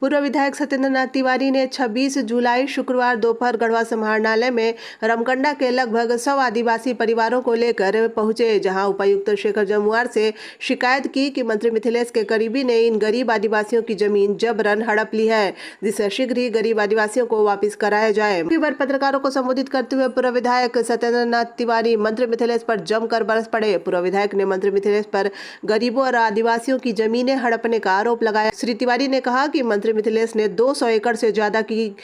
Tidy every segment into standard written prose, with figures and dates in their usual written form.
पूर्व विधायक सत्येंद्र नाथ तिवारी ने 26 जुलाई शुक्रवार दोपहर गढ़वा समाहरणालय में रमकंडा के लगभग 100 आदिवासी परिवारों को लेकर पहुंचे, जहां उपायुक्त शेखर जमुआर से शिकायत की कि मंत्री मिथिलेश के करीबी ने इन गरीब आदिवासियों की जमीन जबरन हड़प ली है, जिसे शीघ्र ही गरीब आदिवासियों को वापस कराया जाए। पत्रकारों को संबोधित करते हुए पूर्व विधायक सत्येंद्र नाथ तिवारी मंत्री मिथिलेश पर जमकर बरस पड़े। पूर्व विधायक ने मंत्री मिथिलेश पर गरीबों और आदिवासियों की जमीनें हड़पने का आरोप लगाया। श्री तिवारी ने कहा कि मंत्री मिथिलेश ने 200 एकड़ से ज्यादा की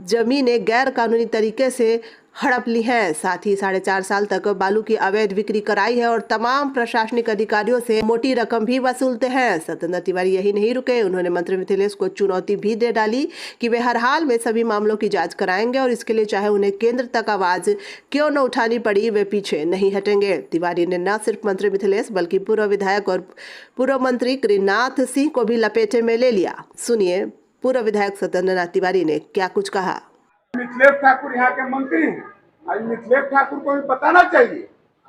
जमीनें गैर कानूनी तरीके से हड़प ली हैं। साथ ही 4.5 साल तक बालू की अवैध बिक्री कराई है और तमाम प्रशासनिक अधिकारियों से मोटी रकम भी वसूलते हैं। सत्येंद्र तिवारी यही नहीं रुके, उन्होंने मंत्री मिथिलेश को चुनौती भी दे डाली कि वे हर हाल में सभी मामलों की जांच कराएंगे और इसके लिए चाहे उन्हें केंद्र तक आवाज क्यों न उठानी पड़ी, वे पीछे नहीं हटेंगे। तिवारी ने न सिर्फ मंत्री मिथिलेश बल्कि पूर्व विधायक और पूर्व मंत्री गिरिनाथ सिंह को भी लपेटे में ले लिया। सुनिए पूर्व विधायक सत्येंद्र नाथ तिवारी ने क्या कुछ कहा। मिथिलेश ठाकुर यहाँ के मंत्री हैं। आज मिथिलेश ठाकुर को भी बताना चाहिए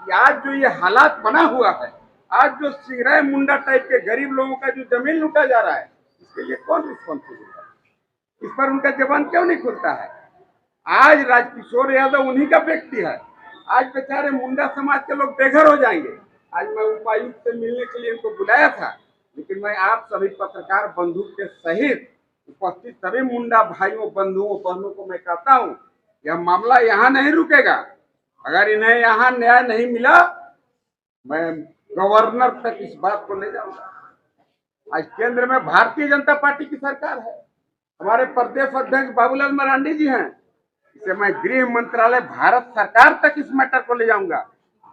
कि आज जो ये हालात बना हुआ है, आज जो सिगराय मुंडा टाइप के गरीब लोगों का जो जमीन लूटा जा रहा है, इसके लिए कौन रिस्पॉन्सिबल है? इस पर उनका जबान क्यों नहीं खुलता है? आज राजकिशोर यादव उन्हीं का व्यक्ति है। आज बेचारे मुंडा समाज के लोग बेघर हो जाएंगे। आज मैं उपायुक्त से मिलने के लिए उनको बुलाया था, लेकिन मैं आप सभी पत्रकार बंधु के सहित उपस्थित सभी मुंडा भाइयों, बंधुओं, बहनों को मैं कहता हूं, यह मामला यहाँ नहीं रुकेगा। अगर इन्हें यहाँ न्याय नहीं मिला, मैं गवर्नर तक इस बात को ले जाऊंगा। आज केंद्र में भारतीय जनता पार्टी की सरकार है, हमारे प्रदेश अध्यक्ष बाबूलाल मरांडी जी हैं। इसे मैं गृह मंत्रालय भारत सरकार तक इस मैटर को ले जाऊंगा।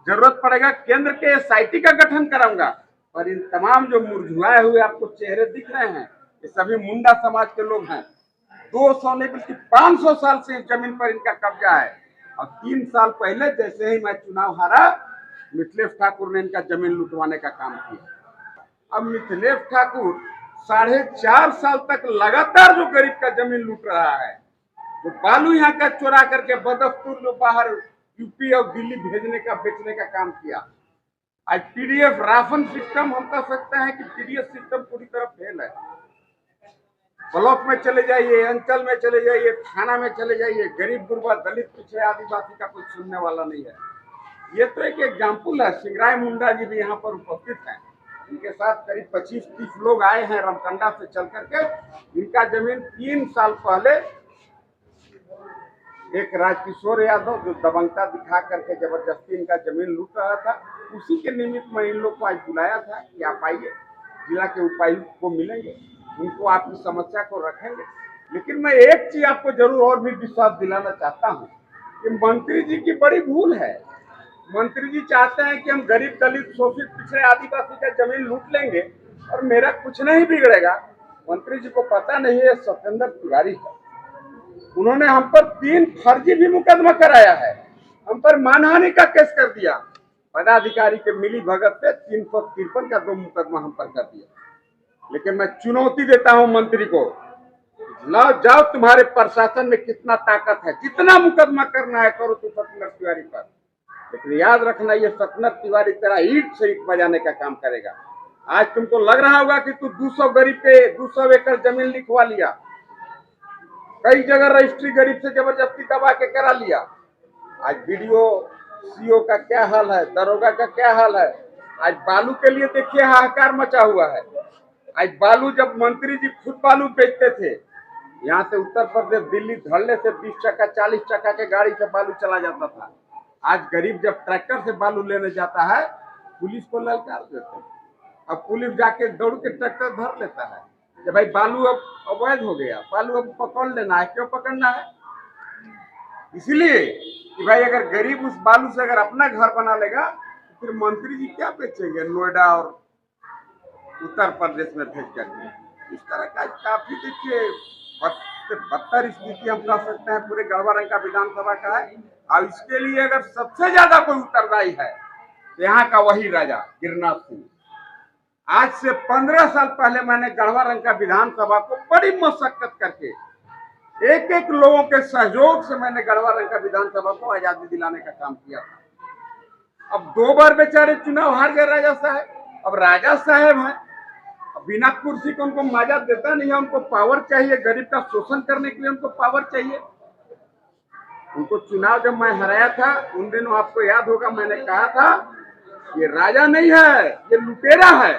जरूरत पड़ेगा केंद्र के एसआईटी का गठन कराऊंगा। पर इन तमाम जो मुरझाए हुए आपको चेहरे दिख रहे हैं, ये सभी मुंडा समाज के लोग हैं। 200 नहीं बल्कि 500 साल से इस जमीन पर इनका कब्जा है। और 3 साल पहले जैसे ही मैं चुनाव हारा, मिथिलेश ठाकुर ने इनका जमीन लुटवाने का काम किया। अब मिथिलेश ठाकुर 4.5 साल तक लगातार जो गरीब का जमीन लूट रहा है, जो बालू यहाँ का चोरा करके बदस्तूर जो बाहर यूपी और दिल्ली भेजने का, बेचने का काम किया। आज पीडीएफ राशन सिस्टम, हम कह सकते हैं कि पीडीएफ सिस्टम पूरी तरह फेल है। ब्लॉक में चले जाइए, अंचल में चले जाइए, थाना में चले जाइए, गरीब गुरबा, दलित, पिछड़े, आदिवासी का कोई सुनने वाला नहीं है। ये तो एक एग्जाम्पल है। सिगराय मुंडा जी भी यहाँ पर उपस्थित हैं। इनके साथ करीब 25-30 लोग आए हैं रमकंडा से चल करके। इनका जमीन 3 साल पहले एक राजकिशोर यादव जो दबंगता दिखा करके जबरदस्ती इनका जमीन लूट रहा था, उसी के निमित्त मैं इन लोग को आज बुलाया था कि आप आइए, जिला के उपायुक्त को मिलेंगे, उनको आपकी समस्या को रखेंगे। लेकिन मैं एक चीज आपको जरूर और भी विश्वास दिलाना चाहता हूँ कि मंत्री जी की बड़ी भूल है। मंत्री जी चाहते हैं कि हम गरीब, दलित, शोषित, पिछड़े, आदिवासी का जमीन लूट लेंगे और मेरा कुछ नहीं बिगड़ेगा। मंत्री जी को पता नहीं है सत्येंद्र तिवारी है, उन्होंने हम पर 3 फर्जी भी मुकदमा कराया है, हम पर मानहानि का केस कर दिया। पदाधिकारी के मिली भगत से 353 का 2 मुकदमा हम पर कर दिया। लेकिन मैं चुनौती देता हूं मंत्री को, लाओ जाओ, तुम्हारे प्रशासन में कितना ताकत है, जितना मुकदमा करना है करो तुम सत्येंद्र तिवारी पर। लेकिन याद रखना, ये सत्येंद्र तिवारी तेरा ईंट से ईंट बजाने का काम करेगा। आज तुमको लग रहा होगा कि तू 200 गरीब पे 200 एकड़ जमीन लिखवा लिया, कई जगह रजिस्ट्री गरीब से जबरदस्ती दबा के करा लिया। आज बीडीओ, सीओ का क्या हाल है, दरोगा का क्या हाल है। आज बालू के लिए देखिए हाहाकार मचा हुआ है। आज बालू, जब मंत्री जी खुद बालू बेचते थे, यहाँ से उत्तर प्रदेश दिल्ली धरने से 20 चक्का 40 चक्का के गाड़ी से बालू चला जाता था। आज गरीब जब ट्रैक्टर से बालू लेने जाता है, पुलिस को ललकार देते हैं। अब पुलिस जाके दौड़ के ट्रैक्टर धर लेता है कि भाई बालू अब अवैध हो गया, बालू अब पकड़ लेना है। क्यों पकड़ना है? इसलिए कि भाई अगर गरीब उस बालू से अगर अपना घर बना लेगा, तो फिर मंत्री जी क्या बेचेंगे नोएडा और उत्तर प्रदेश में भेज करके। इस तरह का काफी देखिए बदतर स्थिति हम कह सकते हैं पूरे गढ़वा रंका विधानसभा का है। और इसके लिए अगर सबसे ज्यादा कोई उत्तरदायी है तो यहाँ का वही राजा गिरिनाथ सिंह। आज से 15 साल पहले मैंने गढ़वा रंका विधानसभा को बड़ी मशक्कत करके एक लोगों के सहयोग से मैंने गढ़वा रंका विधानसभा को आजादी दिलाने का काम किया था। अब 2 बार बेचारे चुनाव हार गए राजा साहब। अब राजा साहब हैं, अब बिना कुर्सी के उनको मजा देता नहीं है। उनको पावर चाहिए, गरीब का शोषण करने के लिए उनको पावर चाहिए। उनको चुनाव जब मैं हराया था उन दिनों आपको याद होगा मैंने कहा था ये राजा नहीं है, ये लुटेरा है।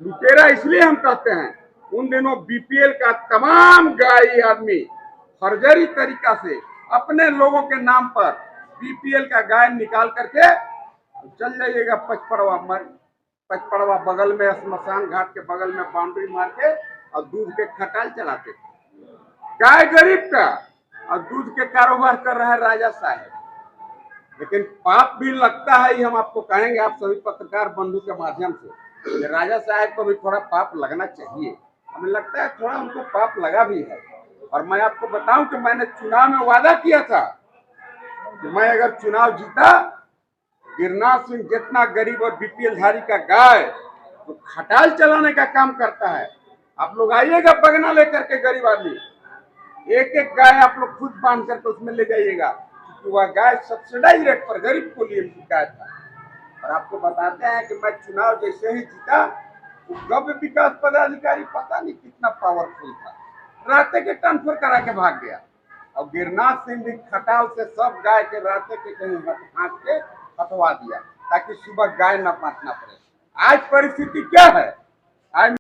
लुटेरा इसलिए हम कहते हैं, उन दिनों बीपीएल का तमाम गाई आदमी फर्जरी तरीका से अपने लोगों के नाम पर बीपीएल का गाय निकाल करके चल जाइएगा पचपड़वा बगल में स्मशान घाट के बगल में बाउंड्री मार के और दूध के खटाल चलाते थे। गाय गरीब का और दूध के कारोबार कर रहा है राजा साहब। लेकिन पाप भी लगता है, ही हम आपको कहेंगे, आप सभी पत्रकार बंधु के माध्यम से, राजा साहब को भी थोड़ा पाप लगना चाहिए। हमें लगता है थोड़ा उनको पाप लगा भी है। और मैं आपको बताऊं कि मैंने चुनाव में वादा किया था कि मैं अगर चुनाव जीता, गिरनार सिंह जितना गरीब और बीपीएल धारी का गाय तो खटाल चलाने का काम करता है। आप लोग आइएगा बगना लेकर के, गरीब आदमी एक एक गाय आप लोग खुद बांध करके उसमें ले जाइएगा, क्योंकि वह गाय सब्सिडाइज रेट पर गरीब को लिए गाय था। और आपको बताते हैं कि मैं चुनाव जैसे ही जीता, गव्य विकास पदाधिकारी पता नहीं कितना पावरफुल था, रास्ते के ट्रांसफर करा के भाग गया। और गिरनार सिंह भी खटाल से सब गाय के रास्ते के कहीं हाँक के हटवा दिया ताकि सुबह गाय न बांटना पड़े। आज परिस्थिति क्या है? आज